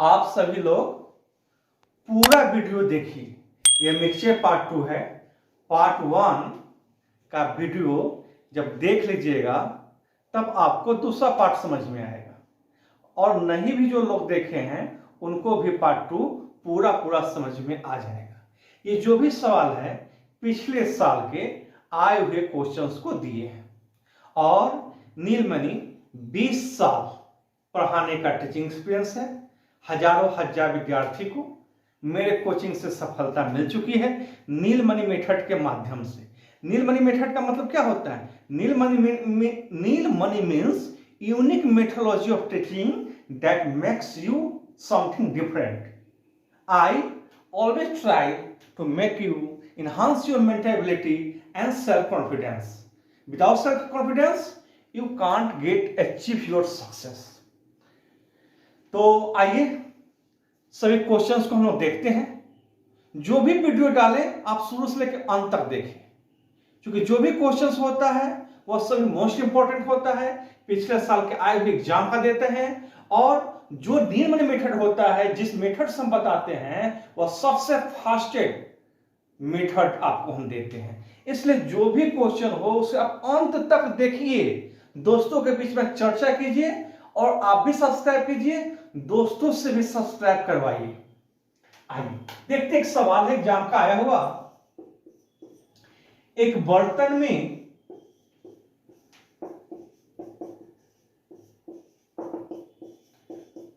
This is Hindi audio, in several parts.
आप सभी लोग पूरा वीडियो देखिए। ये मिक्सचर पार्ट 2 है। पार्ट 1 का वीडियो जब देख लीजिएगा तब आपको दूसरा पार्ट समझ में आएगा, और नहीं भी जो लोग देखे हैं उनको भी पार्ट 2 पूरा समझ में आ जाएगा। ये जो भी सवाल है पिछले साल के आए हुए क्वेश्चंस को दिए हैं, और नीलमणि 20 साल पढ़ाने का टीचिंग एक्सपीरियंस है। हजार विद्यार्थी को मेरे कोचिंग से सफलता मिल चुकी है नीलमणि मेथड के माध्यम से। नीलमणि मेथड का मतलब क्या होता है? Neelmani means unique methodology of teaching that makes you something different. I always try to make you enhance your mental ability and self-confidence. Without self-confidence, you can't achieve your success. तो आइए सभी क्वेश्चंस को हम लोग देखते हैं। जो भी वीडियो डालें आप शुरू से लेकर अंत तक देखें, क्योंकि जो भी क्वेश्चंस होता है वह सभी मोस्ट इंपॉर्टेंट होता है, पिछले साल के आए हुए एग्जाम का देते हैं, और जो नीलमणि मेथड होता है, जिस मेथड से हम बताते हैं, वह सबसे फास्टेस्ट मेथड आपको हम देते हैं। इसलिए जो भी क्वेश्चन हो उसे आप अंत तक देखिए, दोस्तों के बीच में चर्चा कीजिए, और आप भी सब्सक्राइब कीजिए, दोस्तों से भी सब्सक्राइब करवाइए। आइए देखते एक सवाल है एग्जाम का आया हुआ। एक बर्तन में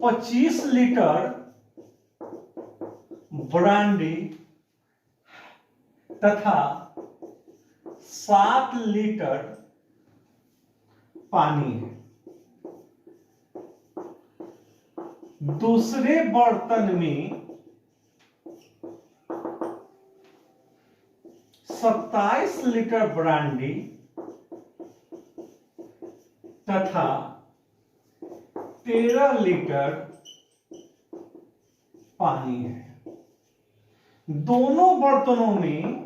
25 लीटर ब्रांडी तथा 7 लीटर पानी है। दूसरे बर्तन में 27 लीटर ब्रांडी तथा 13 लीटर पानी है। दोनों बर्तनों में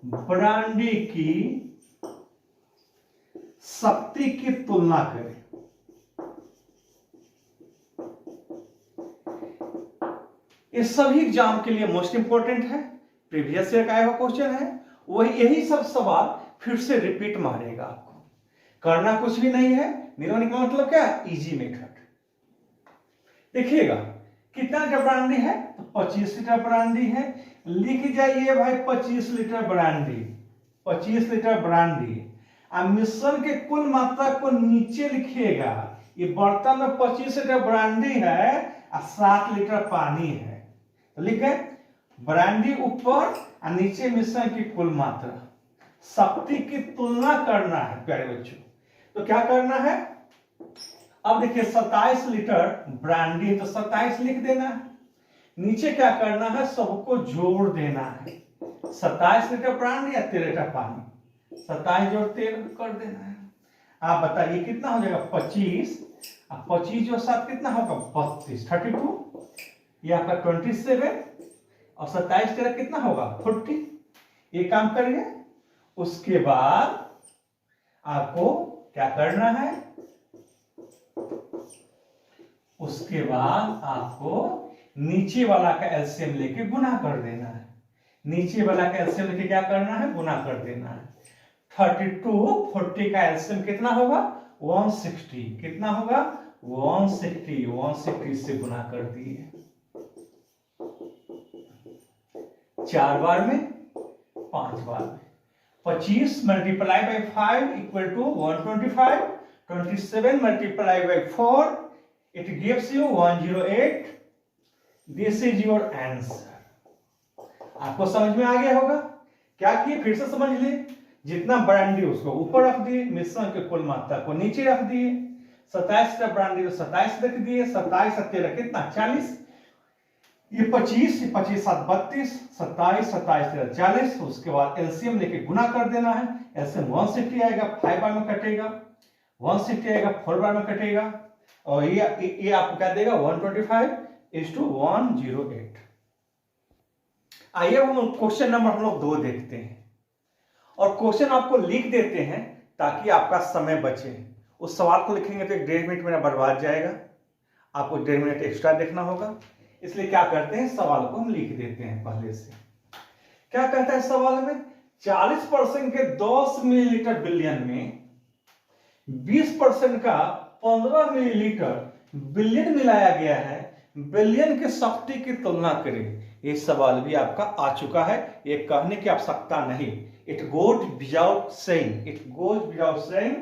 ब्रांडी की शक्ति की तुलना करें। ये सभी एग्जाम के लिए मोस्ट इंपॉर्टेंट है, प्रीवियस ईयर का आया हुआ क्वेश्चन है। वही यही सब सवाल फिर से रिपीट मारेगा। आपको करना कुछ भी नहीं है। नीलमणि का मतलब क्या है? Easy method. देखिएगा कितना लीटर ब्रांडी है, तो 25 लीटर ब्रांडी है। लिख जाइए भाई 25 लीटर ब्रांडी, 25 लीटर ब्रांडी। अब मिश्रण के कुल मात्रा को नीचे लिखिएगा। ये बर्तन में 25 लीटर ब्रांडी है और 7 लीटर पानी है, तो लिखे ब्रांडी ऊपर और नीचे मिश्रण की कुल मात्रा। शक्ति की तुलना करना है प्यारे बच्चों। तो क्या करना है? अब देखिए 27 लीटर ब्रांडी है तो 27 लिख देना है। नीचे क्या करना है? सबको जोड़ देना है। 27 लीटर ब्रांडी या 13 लीटर पानी, 27 जोड़ 13 कर देना है। आप बताइए कितना हो जाएगा? 25 और 25 जो 7 कितना होगा? 32, 32। ये आपका 27 और 27 13 कितना होगा? 40। ये काम करिए। उसके बाद आपको क्या करना है? उसके बाद आपको नीचे वाला का एलसीएम लेके गुना कर देना है। नीचे वाला का एलसीएम लेके क्या करना है? गुना कर देना है। 32 40 का एलसीएम कितना होगा? 160। कितना होगा? 160 से गुना कर दिए। 4 बार में, 5 बार में। 25 multiply by 5 equal to 125। 27 multiply by 4 it gives you 108. This is your answer. आपको समझ में आ गया होगा। क्या किए? फिर से समझ लिए। जितना ब्रांडी उसको ऊपर रख दिए, मिश्रण के कुल मात्रा को नीचे रख दिए। 27 का ब्रांडी तो 27 रख दिए। 27 और 13 कितना? 40। ये 25 7 32, 27 13 40। उसके बाद एलसीएम लेके गुना कर देना है। एलसीएम 160 आएगा, 5 बार में कटेगा। 160 आएगा, 4 बार में कटेगा, और ये आपको क्या देगा? 125:108। आइए हम क्वेश्चन नंबर 2 देखते हैं, और क्वेश्चन आपको लिख देते हैं ताकि आपका समय बचे। उस सवाल को लिखेंगे तो 1.5 मिनट मेरा बर्बाद जाएगा, आपको 1.5 मिनट एक्स्ट्रा देखना होगा। इसलिए क्या करते हैं, सवाल को हम लिख देते हैं पहले से। क्या कहता है सवाल में, 40% के 10 मिलीलीटर बिलियन में 20% का 15 मिलीलीटर बिलियन मिलाया गया है, बिलियन की शक्ति की तुलना करें। ये सवाल भी आपका आ चुका है, ये कहने की आवश्यकता नहीं। It goes without saying, it goes without saying.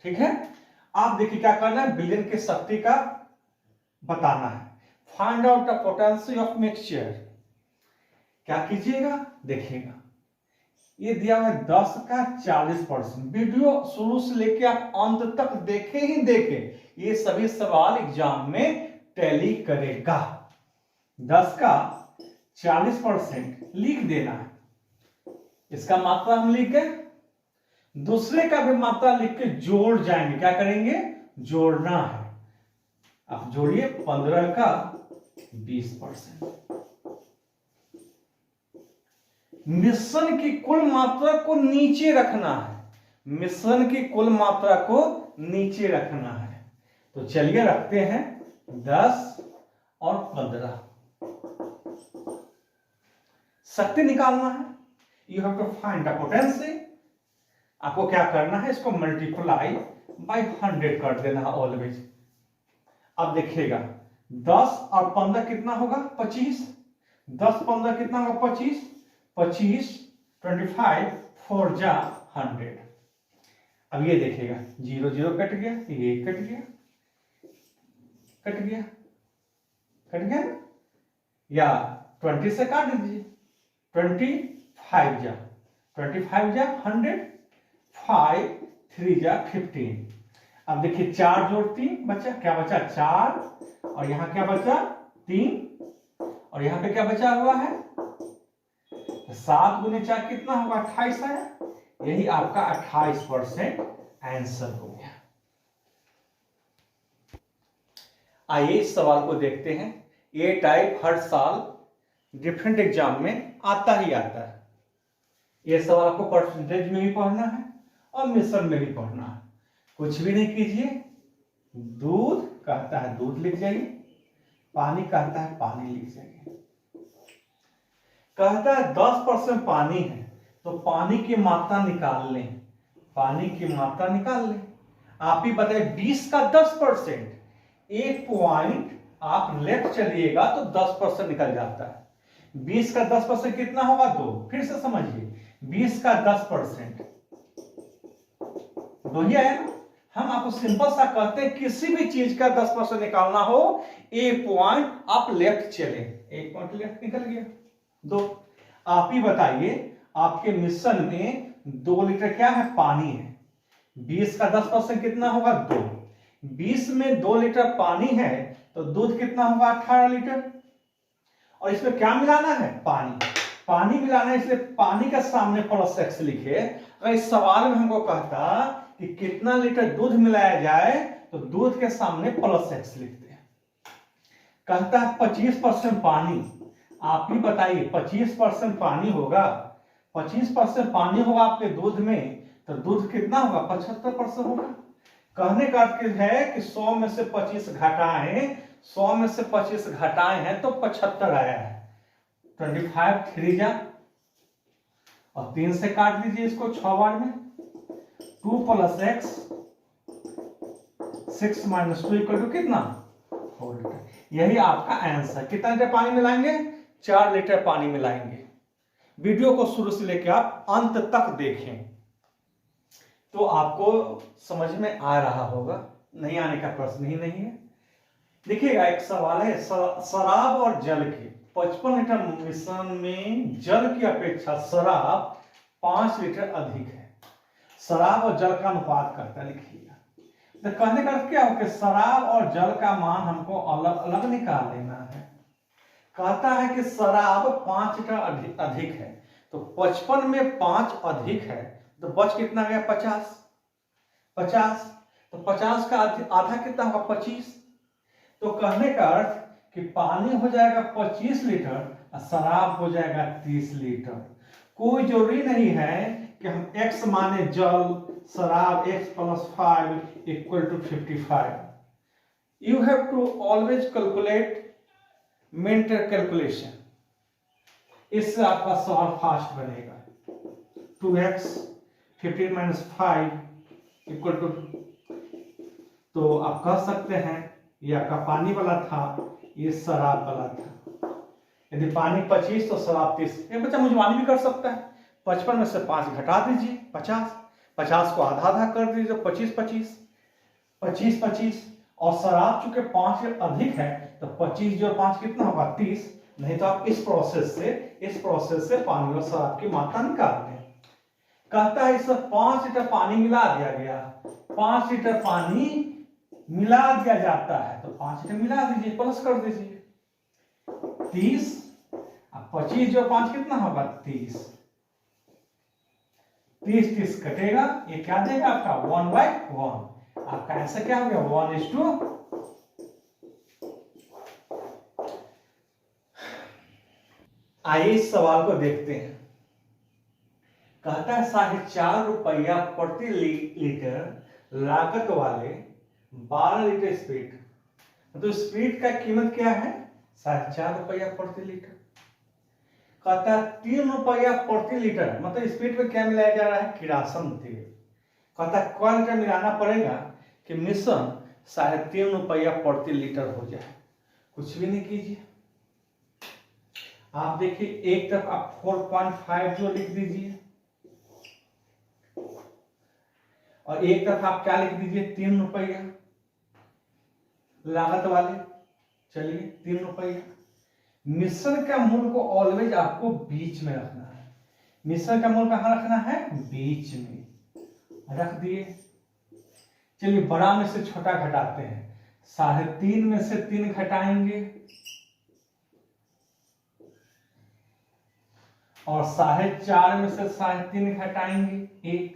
ठीक है, आप देखिए क्या करना है, बिलियन की शक्ति का बताना है। Find out the potential of mixture. क्या कीजिएगा, देखिएगा ये दिया हुआ है 10 का 40%। वीडियो शुरू से लेके आप अंत तक देखे ही देखे, ये सभी सवाल एग्जाम में टैली करेगा। 10 का 40% लिख देना है, इसका मात्रा हम लिख के दूसरे का भी मात्रा लिख के जोड़ जाएंगे। क्या करेंगे, जोड़ना है। आप जोड़िए 15 का 20%। मिश्रण की कुल मात्रा को नीचे रखना है, मिश्रण की कुल मात्रा को नीचे रखना है। तो चलिए रखते हैं 10 और 15। शक्ति निकालना है, you have to find the potential. आपको क्या करना है, इसको मल्टीप्लाई बाय 100 कर देना है ऑलवेज। अब देखिएगा 10 और 15 कितना होगा, 25। 10 15 कितना होगा, 25। 25 25 4 जा 100। अब ये देखिएगा 0 0 कट गया, ये कट गया, कट गया, कट गया ना? या 20 से काट दीजिए, 25 जा 25 जा 100, 5 3 जा 15। अब देखिए 4 जोड़ 3 बचा, क्या बचा 4, और यहां क्या बचा 3, और यहां पे क्या बचा हुआ है 7 गुने 4 कितना होगा, 28 आया। यही आपका 28% आंसर हो गया। आइए इस सवाल को देखते हैं। ये टाइप हर साल डिफरेंट एग्जाम में आता ही आता है। ये सवाल आपको परसेंटेज में भी पढ़ना है और मिश्रण में भी पढ़ना है। कुछ भी नहीं कीजिए, दूध कहता है दूध लिख जाइए, पानी कहता है पानी लिख जाइए। कहता है 10% पानी है तो पानी की मात्रा निकाल लें, पानी की मात्रा निकाल लें। आप ही बताइए 20 का 10%, एक पॉइंट आप लेफ्ट चलिएगा तो 10% निकल जाता है। 20 का 10% कितना होगा, 2। फिर से समझिए 20 का 10%, 2 ही आया ना। हम आपको सिंपल सा कहते हैं किसी भी चीज का 10% निकालना हो, एक पॉइंट आप लेफ्ट चले, एक पॉइंट लेफ्ट निकल गया 2। आप ही बताइए आपके मिश्रण में 2 लीटर क्या है, पानी है। 20 का 10% कितना होगा, 2। 20 में 2 लीटर पानी है तो दूध कितना होगा, 18 लीटर। और इसमें क्या मिलाना है, पानी, पानी मिलाना है, इसलिए पानी का सामने प्लस x लिखे। अगर इस सवाल में हमको कहता कि कितना लीटर दूध मिलाया जाए तो दूध के सामने प्लस x लिखते हैं। कहता है 25% पानी। आप ही बताइए 25% पानी होगा, 25% पानी होगा आपके दूध में तो दूध कितना होगा, 75% होगा। कहने का अर्थ है कि 100 में से 25 घटाएं, 100 में से 25 घटाए हैं तो 75 आया है। 25 3 जा, और 3 से काट दीजिए इसको 6 बार में। 2 + x 6 - 2 = कितना, 4 लीटर। यही आपका आंसर। कितना लीटर पानी मिलाएंगे, 4 लीटर पानी मिलाएंगे। वीडियो को शुरू से लेकर आप अंत तक देखें तो आपको समझ में आ रहा होगा, नहीं आने का प्रश्न ही नहीं है। देखिएगा एक सवाल है, शराब और जल के 55 लीटर मिश्रण में जल की अपेक्षा शराब 5 लीटर अधिक है। शराब और जल का अनुपात करता है, लिखिएगा। तो कहने का अर्थ क्या हो कि शराब और जल का मान हमको अलग अलग निकाल लेना है। कहता है कि शराब 5 लीटर अधिक है तो 55 में 5 अधिक है तो बच कितना गया, 50। 50 तो 50 का आधा कितना होगा, 25। तो कहने का अर्थ कि पानी हो जाएगा 25 लीटर और शराब हो जाएगा 30 लीटर। कोई जरूरी नहीं है कि हम x माने जल, शराब x + 5 = 55। You have to always calculate mental calculation। इससे आपका सवाल फास्ट बनेगा। 2x 15 - 5 = तो आप कह सकते हैं ये आपका पानी वाला था, ये शराब वाला था। यदि पानी 25 तो शराब 30। एक बच्चा मुझवानी भी कर सकता है, 55 में से 5 घटा दीजिए 50, 50 को आधा आधा कर दीजिए 25 25 25 25, और शराब चूंकि 5 से अधिक है तो 25 जो 5 कितना होगा 30। नहीं तो आप इस प्रोसेस से पानी और शराब की मात्रा निकालते हैं। कहता है इसमें 5 लीटर पानी मिला दिया गया, 5 लीटर पानी मिला दिया जाता है, तो 5 लीटर मिला दीजिए, प्लस कर दीजिए 30। अब 25 जो 5 कितना होगा 30, 30 कटेगा, ये क्या देगा आपका 1/1। आपका आंसर क्या हो गया 1:। आइए इस सवाल को देखते हैं। कहता है 4.5 रुपया प्रति लीटर लागत वाले 12 लीटर स्प्रिट, तो स्प्रिट का कीमत क्या है 4.5 रुपया प्रति लीटर। कहता है 3 रुपया प्रति लीटर, मतलब स्प्रिट में क्या मिलाया जा रहा है किरासन तेल। कहता है कौन लीटर मिलाना पड़ेगा कि मिश्रण 3.5 रुपया प्रति लीटर हो जाए। कुछ भी नहीं कीजिए, आप देखिए एक तरफ आप 4.5 जो लिख दीजिए और एक तरफ आप क्या लिख दीजिए 3 रुपया लागत वाले। चलिए 3 रुपया। मिश्रण का मूल्य को ऑलवेज आपको बीच में रखना है। मिश्रण का मूल्य कहां रखना है बीच में रख दिए। चलिए बड़ा में से छोटा घटाते हैं, 3.5 में से 3 घटाएंगे और 4.5 में से 3.5 घटाएंगे 1।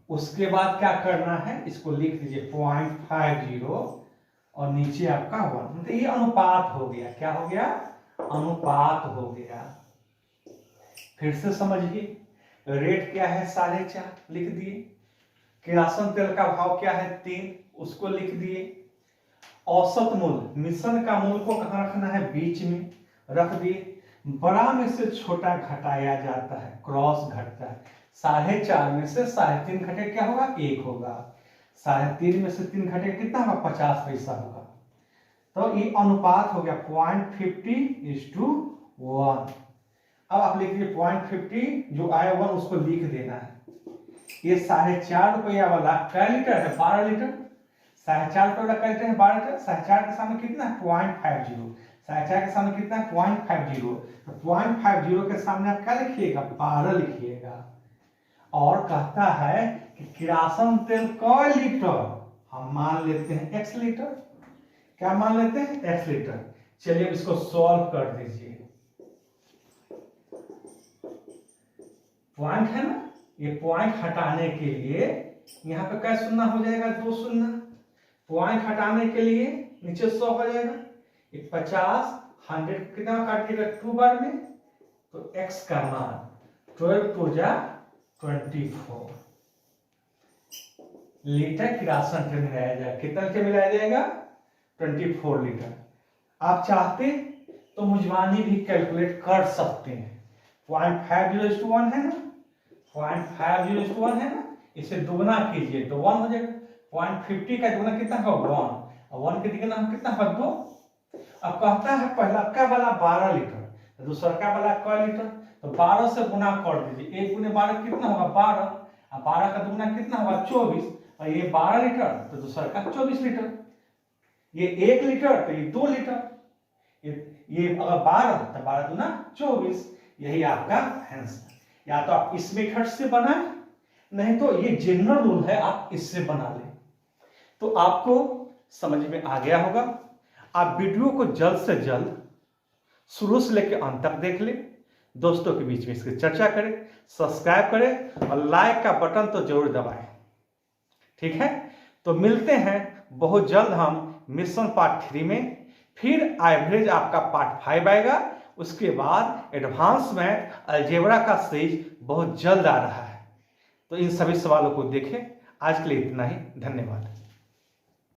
उसके बाद क्या करना है इसको लिख दीजिए 0.50 और नीचे आपका 1, मतलब ये अनुपात हो गया। क्या हो गया अनुपात हो गया। फिर से समझिए, रेट क्या है 4.5 लिख दिए, किरासन तेल का भाव क्या है 3 उसको लिख दिए। औसत मूल्य मिश्रण का मूल्य को कहां रखना है बीच में रख दिए। बड़ा में से छोटा घटाया जाता है, क्रॉस घटता है। 4.5 में से 3.5 घटे क्या होगा 1 होगा। 3.5 में से 3 घटे कितना होगा 50 पैसा होगा। तो ये अनुपात हो गया 0.50:1। अब आप लिख दीजिए 0.50 जो आया 1 उसको लिख देना है। ये 4.5 रुपया वाला क्या लीटर है 12 लीटर। 4.5 रुपये वाला क्या लीटर है 12 लीटर। 4.5 के सामने कितना है 0.50। 4.5 के सामने कितना है 0.50। तो 0.50 के सामने आप क्या लिखिएगा 12 लिखिएगा। और कहता है कि किरासन तेल क लीटर, हम मान लेते हैं x लीटर। क्या मान लेते हैं x लीटर। चलिए अब इसको सॉल्व कर दीजिए। पॉइंट है ना, ये पॉइंट हटाने के लिए यहाँ पे क्या शून्य हो जाएगा 2 शून्य। पॉइंट हटाने के लिए नीचे 100 हो जाएगा। 50 100 कितना काटिएगा 2 बार में, तो x का मान 12 2 जा 24 लीटर किरासन तेल मिलाया जाएगा। कितना लीटर मिलाया जाएगा 24 लीटर। आप चाहते तो मुजवानी भी कैलकुलेट कर सकते हैं। 0.50:1 है ना, 0.50:1 है ना, इसे दुगना कीजिए तो 1 हो जाएगा। 0.50 का दुगना कितना होगा 1 और 1 के दुगना कितना होगा 2। अब कहता है पहला का वाला 12 लीटर, दूसरा का वाला क लीटर, तो 12 से गुना कर दीजिए। 1 × 12 कितना होगा 12, और 12 का दुगना कितना होगा 24, और ये 12 लीटर तो दूसरा का 24 लीटर। ये 1 लीटर तो ये 2 लीटर। ये अगर 12 तो 12 दूना 24। यही आपका आंसर। या तो आप इस मेथड से बनाएं, नहीं तो ये जनरल रूल है आप इससे बना लें। तो आपको समझ में आ गया होगा। आप वीडियो को जल्द से जल्द शुरू से लेकर अंत तक देख लें, दोस्तों के बीच में इसकी चर्चा करें, सब्सक्राइब करें और लाइक का बटन तो जरूर दबाएं। ठीक है, तो मिलते हैं बहुत जल्द हम मिशन पार्ट 3 में। फिर एवरेज आपका पार्ट 5 आएगा। उसके बाद एडवांस मैथ अलजेब्रा का सीरीज बहुत जल्द आ रहा है। तो तो इन सभी सवालों को देखें। आज के लिए इतना ही, धन्यवाद।